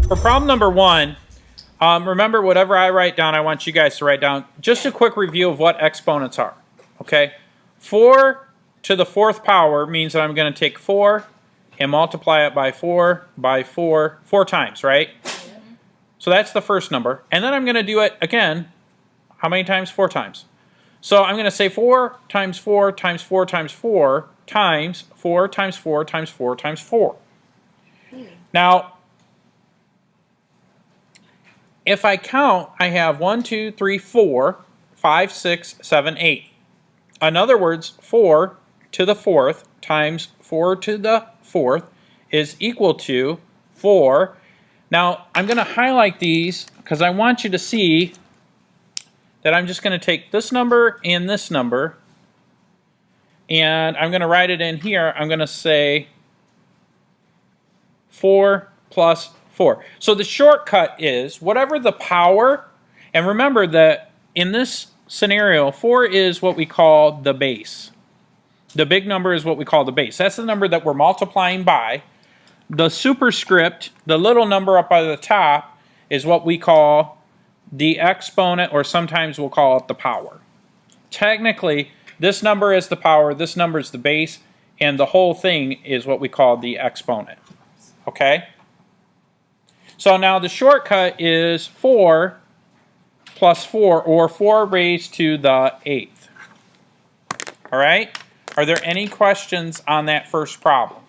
For problem number 1, remember whatever I write down, I want you guys to write down. Just a quick review of what exponents are. Okay, 4 to the 4th power means that I'm going to take 4 and multiply it by 4 times, right? So that's the first number. And then I'm going to do it again. How many times? 4 times. So I'm going to say 4 times 4 times 4 times 4 times 4 times 4 times 4 times 4. Now, if I count, I have 1, 2, 3, 4, 5, 6, 7, 8. In other words, 4 to the 4th times 4 to the 4th is equal to 4. Now, I'm going to highlight these because I want you to see that I'm just going to take this number and this number, and I'm going to write it in here. I'm going to say 4 plus 4. So the shortcut is whatever the power, and remember that in this scenario, 4 is what we call the base. The big number is what we call the base. That's the number that we're multiplying by. The superscript, the little number up by the top, is what we call the exponent, or sometimes we'll call it the power. Technically, this number is the power, this number is the base, and the whole thing is what we call the exponent. Okay? So now the shortcut is 4 plus 4, or 4 raised to the 8th. All right? Are there any questions on that first problem?